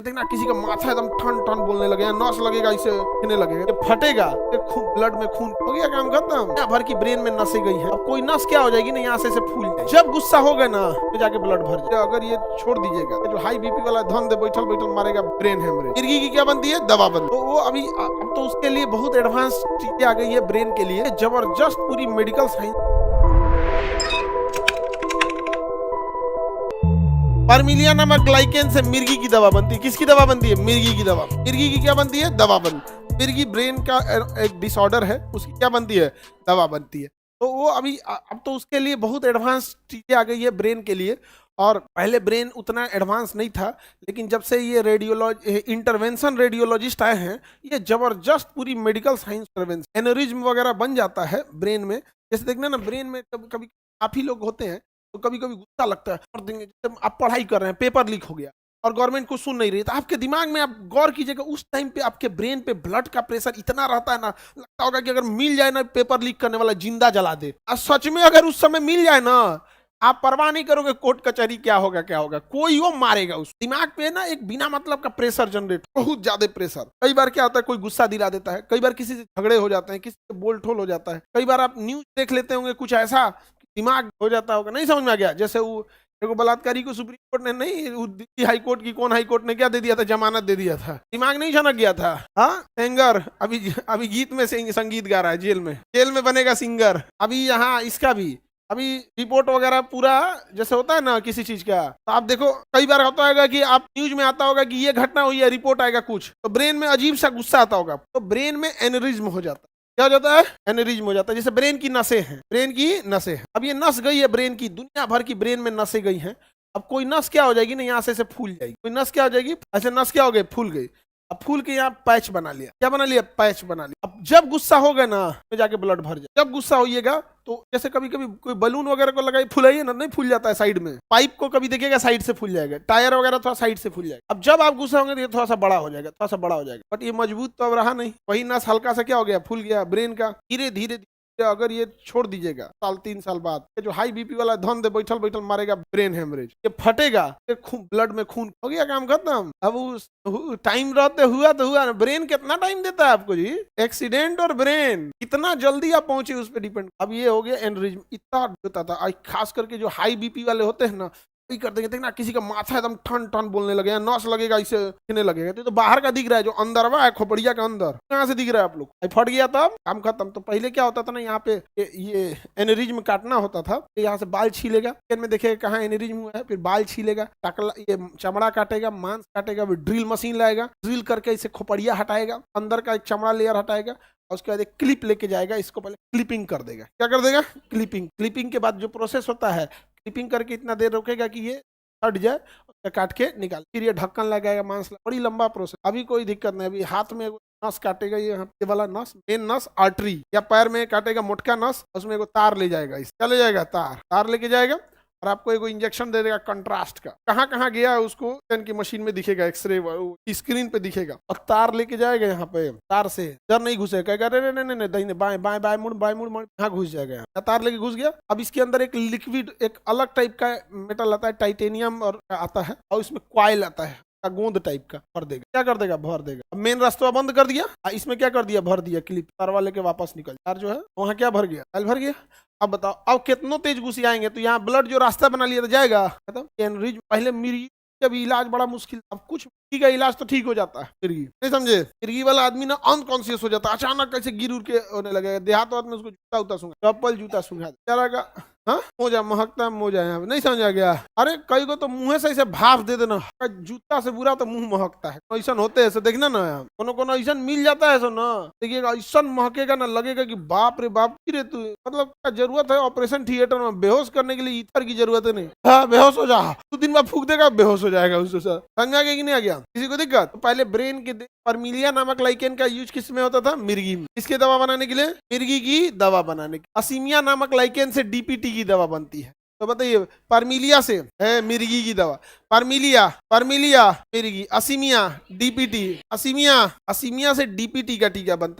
देखना किसी का माथा एकदम ठन ठन बोलने लगे, नस लगेगा, इसे कहने लगेगा, ये फटेगा, ब्लड में खून हो गया, काम खत्म। दुनिया भर की ब्रेन में नसें गई हैं। अब कोई नस क्या हो जाएगी ना, यहाँ से फूल जाए। जब गुस्सा होगा ना तो जाके ब्लड भर जाए। अगर ये छोड़ दीजिएगा, जो हाई बीपी वाला धन दे बैठल बैठल मारेगा, ब्रेन हेमरेज। मिर्गी की क्या बनती है? दवा बनती है। तो वो अभी अब तो उसके लिए बहुत एडवांस चीजें आ गई है ब्रेन के लिए, जबरदस्त पूरी मेडिकल साइंस। परमिलिया नामक ग्लाइकेन से मिर्गी की दवा बनती है। किसकी दवा बनती है? मिर्गी की दवा। मिर्गी की क्या बनती है? दवा बनती है। मिर्गी ब्रेन का एक डिसऑर्डर है, उसकी क्या बनती है? दवा बनती है। तो वो अभी अब तो उसके लिए बहुत एडवांस चीजें आ गई है ब्रेन के लिए। और पहले ब्रेन उतना एडवांस नहीं था, लेकिन जब से ये इंटरवेंशन रेडियोलॉजिस्ट आए हैं, ये जबरदस्त पूरी मेडिकल साइंस इंटरवेंशन, एनोरिज्म वगैरह बन जाता है ब्रेन में। जैसे देखना ना, ब्रेन में कभी कभी काफी लोग होते हैं तो कभी कभी गुस्सा लगता है, और देंगे जब आप पढ़ाई कर रहे हैं, पेपर लीक हो गया और गवर्नमेंट कुछ सुन नहीं रही, तो आपके दिमाग में आप गौर कीजिएगा, उस टाइम पे आपके ब्रेन पे ब्लड का प्रेशर इतना रहता है ना, लगता होगा कि अगर मिल जाए ना पेपर लीक करने वाला, जिंदा जला दे। और सच में अगर उस समय मिल जाए ना, आप परवाह नहीं करोगे कोर्ट कचहरी क्या होगा क्या होगा, कोई वो मारेगा। उस दिमाग पे ना एक बिना मतलब का प्रेशर जनरेट, बहुत ज्यादा प्रेशर। कई बार क्या होता है, कोई गुस्सा दिला देता है, कई बार किसी से झगड़े हो जाते हैं, किसी से बोल ठोल हो जाता है, कई बार आप न्यूज देख लेते होंगे, कुछ ऐसा दिमाग हो जाता होगा, नहीं समझ में आ गया। जैसे वो देखो, बलात्कारी को सुप्रीम कोर्ट ने नहीं, हाई कोर्ट की कौन हाई कोर्ट ने क्या दे दिया था? जमानत दे दिया था। दिमाग नहीं झनक गया था। हाँ, सिंगर अभी गीत में संगीत गा रहा है, जेल में बनेगा सिंगर। अभी यहाँ इसका भी अभी रिपोर्ट वगैरह पूरा जैसे होता है ना किसी चीज का, तो आप देखो कई बार होता होगा कि आप न्यूज में आता होगा कि ये घटना हुई है, रिपोर्ट आएगा कुछ, तो ब्रेन में अजीब सा गुस्सा आता होगा, तो ब्रेन में एनेरिज्म हो जाता है। क्या हो जाता है? एनेरिज्म हो जाता है। जैसे ब्रेन की नसें हैं, ब्रेन की नसें हैं, अब ये नस गई है ब्रेन की, दुनिया भर की ब्रेन में नसें गई हैं। अब कोई नस क्या हो जाएगी ना, यहाँ से फूल जाएगी। कोई नस क्या हो जाएगी? ऐसे नस क्या हो गई? फूल गई। अब फूल के यहाँ पैच बना लिया। क्या बना लिया? पैच बना लिया। अब जब गुस्सा होगा ना तो जाके ब्लड भर जाए। जब गुस्सा होइएगा तो जैसे कभी कभी कोई बलून वगैरह को लगाई, फुलाइए ना, नहीं फूल जाता है साइड में। पाइप को कभी देखिएगा साइड से फूल जाएगा, टायर वगैरह थोड़ा साइड से फूल जाएगा। अब जब आप गुस्सा होंगे तो ये थोड़ा सा बड़ा हो जाएगा, थोड़ा सा बड़ा हो जाएगा, बट ये मजबूत तो अब रहा नहीं। वही नस हल्का सा क्या हो गया? फूल गया ब्रेन का। धीरे धीरे अगर ये छोड़ दीजिएगा, 3 साल बाद जो हाई बीपी वाला धन दे बैठल बैठल मारेगा, ब्रेन हेमरेज, ये फटेगा, ब्लड में खून हो गया, काम खत्म। अब उस टाइम रहते हुआ तो हुआ ना। ब्रेन कितना टाइम देता है आपको जी? एक्सीडेंट और ब्रेन कितना जल्दी आप पहुंचे उस पर डिपेंड। अब ये हो गया एनरिज्म, इतना होता था। खास करके जो हाई बीपी वाले होते हैं ना, कर देंगे। देखना किसी का माथा एकदम ठन ठन बोलने लगे, नस लगेगा, इसे कहने लगेगा। तो बाहर का दिख रहा है, जो अंदर है खोपड़िया का अंदर कहाँ से दिख रहा है आप लोग? फट गया तब काम खत्म। तो पहले क्या होता था ना, यहाँ पे ये एनेरिज्म काटना होता था, यहाँ से बाल छीलेगा, में देखेगा कहाँ एनेरिज्म हुआ है, फिर बाल छीलेगा, ये चमड़ा काटेगा, मांस काटेगा, फिर ड्रिल मशीन लाएगा, ड्रिल करके इसे खोपड़िया हटाएगा, अंदर का एक चमड़ा लेयर हटाएगा, और उसके बाद एक क्लिप लेके जाएगा, इसको पहले क्लिपिंग कर देगा। क्या कर देगा? क्लिपिंग के बाद जो प्रोसेस होता है, क्लिपिंग करके इतना देर रोकेगा कि ये हट जाए, काट के निकाल, फिर ये ढक्कन लगाएगा, मांस बड़ी लंबा प्रोसेस। अभी कोई दिक्कत नहीं। अभी हाथ में नस काटेगा, ये वाला नस, मेन नस आर्टरी, या पैर में काटेगा मोटका नस, उसमें एगो तार ले जाएगा, इस क्या ले जाएगा? तार लेके जाएगा, और आपको एगो इंजेक्शन दे देगा कंट्रास्ट का। कहाँ कहाँ गया है उसको की मशीन में दिखेगा, एक्सरे स्क्रीन पे दिखेगा, और तार लेके जाएगा। यहाँ पे तार से डर नहीं घुसेगा, कहेगा अरे नहीं दाहिने बाएं बाएं बाएं मुड़ यहाँ घुस जाएगा। यहाँ तार लेके घुस गया। अब इसके अंदर एक लिक्विड, एक अलग टाइप का मेटल आता है, टाइटेनियम और आता है, और इसमें क्वाइल आता है, गोंद टाइप का, भर देगा। क्या कर देगा? भर देगा। अब मेन रास्ता बंद कर दिया, इसमें क्या कर दिया? भर दिया क्लिप, तार वाले के वापस निकल। तार जो है वहां क्या भर गया? भर गया। अब बताओ, अब कितनों तेज घुसी आएंगे, तो यहाँ ब्लड जो रास्ता बना लिया तो जाएगा खत्म। एनरिज्म पहले मिर्गी का भी इलाज बड़ा मुश्किल, अब कुछ मिर्गी का इलाज तो ठीक हो जाता है। मिर्गी नहीं समझे? मिर्गी वाला आदमी ना अनकॉन्शियस हो जाता है, अचानक कैसे गिर उड़ के होने लगेगा। देहात में उसको जूता उता सूंघा, चप्पल जूता सूंघा का, हाँ मोजा महकता है, मोजा यहाँ नहीं समझ आ गया। अरे कई को तो मुंह से ऐसे भाप दे देना, जूता से बुरा तो मुंह महकता है, ऐसा होते है। देखना ना, कोनो ऐसा मिल जाता है, ना देखिएगा, ऐसा महकेगा ना, लगेगा कि बाप रे बाप, रे तू मतलब क्या जरूरत है ऑपरेशन थिएटर में बेहोश करने के लिए? ईथर की जरूरत है नहीं। हाँ बेहोश हो जा, 2 दिन बाद फूक देगा, बेहोश हो जाएगा उससे। समझ आ गया कि नहीं आ गया? किसी को दिक्कत? तो पहले ब्रेन के परमिलिया नामक लाइकेन का यूज किस में होता था? मिर्गी में। किसके दवा बनाने के लिए? मिर्गी की दवा बनाने के। असीमिया नामक लाइकेन से डीपीटी की दवा बनती है। तो बताइए, परमिलिया से है मिर्गी की दवा, परमिलिया मिर्गी, असीमिया डीपीटी, असीमिया से डीपीटी का टीका बनता है।